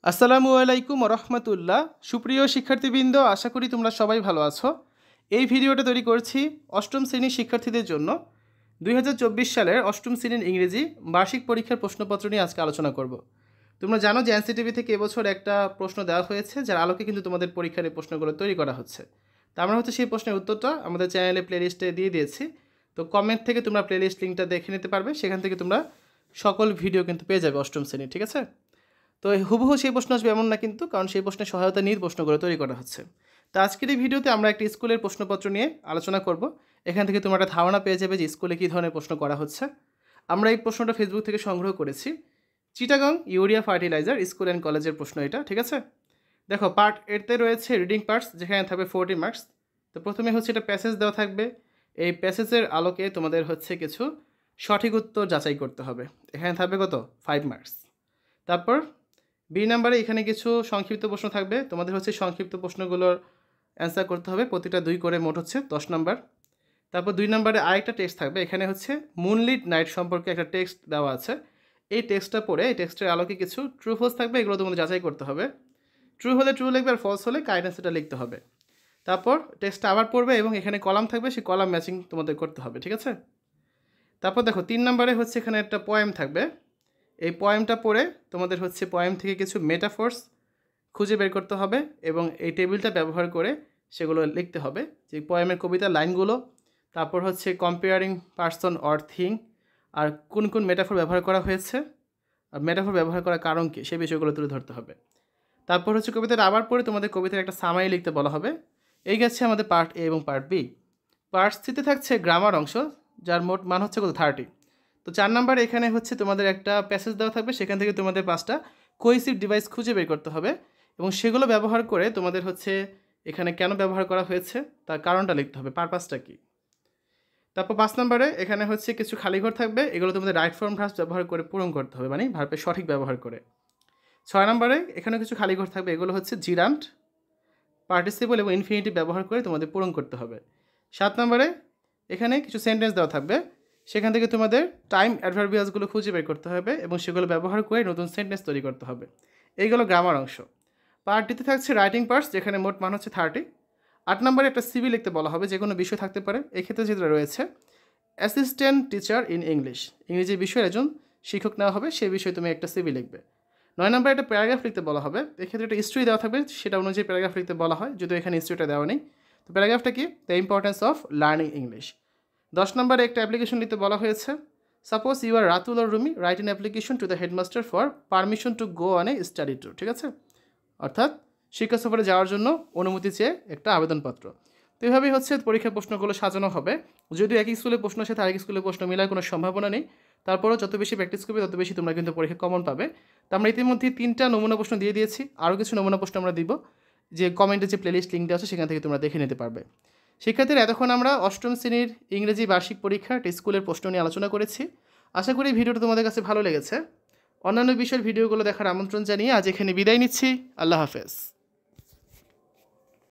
আসসালামু আলাইকুম রহমতুল্লাহ। সুপ্রিয় শিক্ষার্থীবৃন্দ, আশা করি তোমরা সবাই ভালো আছো। এই ভিডিওটা তৈরি করছি অষ্টম শ্রেণীর শিক্ষার্থীদের জন্য। 2024 সালের অষ্টম শ্রেণীর ইংরেজি বার্ষিক পরীক্ষার প্রশ্নপত্র নিয়ে আজকে আলোচনা করব। তোমরা জানো যে এনসিটিভি থেকে এবছর একটা প্রশ্ন দেওয়া হয়েছে, যার আলোকে কিন্তু তোমাদের পরীক্ষার এই প্রশ্নগুলো তৈরি করা হচ্ছে। তা আমরা সেই প্রশ্নের উত্তরটা আমাদের চ্যানেলে প্লেলিস্টে দিয়ে দিয়েছি। তো কমেন্ট থেকে তোমরা প্লেলিস্ট লিঙ্কটা দেখে নিতে পারবে, সেখান থেকে তোমরা সকল ভিডিও কিন্তু পেয়ে যাবে অষ্টম শ্রেণী, ঠিক আছে? তো হুবহু সেই প্রশ্ন আসবে এমন না কিন্তু, কারণ সেই প্রশ্নের সহায়তা নিয়ে প্রশ্নগুলো তৈরি করা হচ্ছে। তো আজকের এই ভিডিওতে আমরা একটা স্কুলের প্রশ্নপত্র নিয়ে আলোচনা করব। এখান থেকে তোমরা একটা ধারণা পেয়ে যাবে যে স্কুলে কী ধরনের প্রশ্ন করা হচ্ছে। আমরা এই প্রশ্নটা ফেসবুক থেকে সংগ্রহ করেছি। Chittagong urea fertiliser school and কলেজের প্রশ্ন এটা, ঠিক আছে? দেখো, পার্ট এতে রয়েছে রিডিং পার্টস, যেখানে থাকবে 40 মার্কস। তো প্রথমে এটা প্যাসেজ দেওয়া থাকবে। এই প্যাসেজের আলোকে তোমাদের কিছু সঠিক উত্তর যাচাই করতে হবে। এখানে থাকবে কত? 5 মার্কস। তারপর বি নাম্বারে এখানে কিছু সংক্ষিপ্ত প্রশ্ন থাকবে। তোমাদের সংক্ষিপ্ত প্রশ্নগুলোর অ্যান্সার করতে হবে, প্রতিটা 2 করে, মোট 10 নাম্বার। তারপর 2 নাম্বারে আরেকটা টেক্সট থাকবে। এখানে মুনলিট নাইট সম্পর্কে একটা টেক্সট দেওয়া আছে। এই টেক্সটটা পড়ে এই টেক্সটের আলোকে কিছু ট্রু ফলস থাকবে, এগুলো তোমাদের যাচাই করতে হবে। ট্রু হলে ট্রু লিখবে, আর ফলস হলে কারেক্ট অ্যান্সারটা লিখতে হবে। তারপর টেক্সটটা আবার পড়বে এবং এখানে কলাম থাকবে, সেই কলাম ম্যাচিং তোমাদের করতে হবে, ঠিক আছে? তারপর দেখো 3 নাম্বারে এখানে একটা পোয়েম থাকবে। এই পোয়েমটা পড়ে তোমাদের পোয়েম থেকে কিছু মেটাফোর্স খুঁজে বের করতে হবে এবং এই টেবিলটা ব্যবহার করে সেগুলো লিখতে হবে, যে পোয়েমের কবিতার লাইনগুলো। তারপর কম্পেয়ারিং পার্সন অর থিং, আর কোন কোন মেটাফোর ব্যবহার করা হয়েছে, আর মেটাফোর ব্যবহার করার কারণ কী, সেই বিষয়গুলো তুলে ধরতে হবে। তারপর কবিতাটা আবার পড়ে তোমাদের কবিতার একটা সামারি লিখতে বলা হবে। এই গেছে আমাদের পার্ট এ এবং পার্ট বি। পার্ট সিতে থাকছে গ্রামার অংশ, যার মোট মান কত? 30। তো 4 নাম্বার এখানে তোমাদের একটা প্যাসেজ দেওয়া থাকবে, সেখান থেকে তোমাদের 5টা কোহেসিভ ডিভাইস খুঁজে বের করতে হবে এবং সেগুলো ব্যবহার করে তোমাদের এখানে কেন ব্যবহার করা হয়েছে তার কারণটা লিখতে হবে, পারপাসটা কী। তারপর 5 নাম্বারে এখানে কিছু খালি ঘর থাকবে, এগুলো তোমাদের রাইট ফর্ম ভার্ব ব্যবহার করে পূরণ করতে হবে, মানে ভার্বের সঠিক ব্যবহার করে। 6 নাম্বারে এখানে কিছু খালি ঘর থাকবে, এগুলো জিরান্ট, পার্টিসিপল এবং ইনফিনিটিভ ব্যবহার করে তোমাদের পূরণ করতে হবে। 7 নাম্বারে এখানে কিছু সেন্টেন্স দেওয়া থাকবে, সেখান থেকে তোমাদের টাইম অ্যাডভার্বিয়াসগুলো খুঁজে বের করতে হবে এবং সেগুলো ব্যবহার করে নতুন সেন্টেন্স তৈরি করতে হবে। এইগুলো গ্রামার অংশ। পার্ট ডিতে থাকছে রাইটিং পার্টস, যেখানে মোট মান 30। 8 নম্বরে একটা সিভি লিখতে বলা হবে, যে কোনো বিষয় থাকতে পারে। এক্ষেত্রে যেটা রয়েছে অ্যাসিস্ট্যান্ট টিচার ইন ইংলিশ, ইংরেজি বিষয়ের একজন শিক্ষক নেওয়া হবে, সেই বিষয়ে তুমি একটা সিভি লিখবে। 9 নম্বরে একটা প্যারাগ্রাফ লিখতে বলা হবে, এক্ষেত্রে একটা হিস্ট্রি দেওয়া থাকবে, সেটা অনুযায়ী প্যারাগ্রাফ লিখতে বলা হয়, যদিও এখানে হিস্ট্রিটা দেওয়া নেই। তো প্যারাগ্রাফটা কি? The importance of learning English. 10 নম্বরে একটা অ্যাপ্লিকেশন লিখতে বলা হয়েছে, suppose you are Ratul or Rumi, right an application to the headmaster for permission to go on a study tour, ঠিক আছে? অর্থাৎ শিক্ষা সফরে যাওয়ার জন্য অনুমতি চেয়ে একটা আবেদনপত্র। তো এইভাবেই পরীক্ষার প্রশ্নগুলো সাজানো হবে। যদিও একই স্কুলের প্রশ্নের সাথে আরেক স্কুলের প্রশ্ন মেলার কোনো সম্ভাবনা নেই, তারপরেও যত বেশি প্র্যাকটিস করবে তত বেশি তোমরা কিন্তু পরীক্ষা কমন পাবে। তো আমরা ইতিমধ্যে 3টা নমুনা প্রশ্ন দিয়ে দিয়েছি, আরও কিছু নমুনা প্রশ্ন আমরা দিব, যে কমেন্টে যে প্লেলিস্ট লিঙ্ক দেওয়া আছে সেখান থেকে তোমরা দেখে নিতে পারবে। শিক্ষার্থীরা, এতক্ষণ আমরা অষ্টম শ্রেণীর ইংরেজি বার্ষিক পরীক্ষার স্কুলের প্রশ্ন নিয়ে আলোচনা করেছি। আশা করি ভিডিওটা তোমাদের কাছে ভালো লেগেছে। অন্যান্য বিষয়ের ভিডিওগুলো দেখার আমন্ত্রণ জানিয়ে আজ এখানে বিদায় নিচ্ছি। আল্লাহ হাফেজ।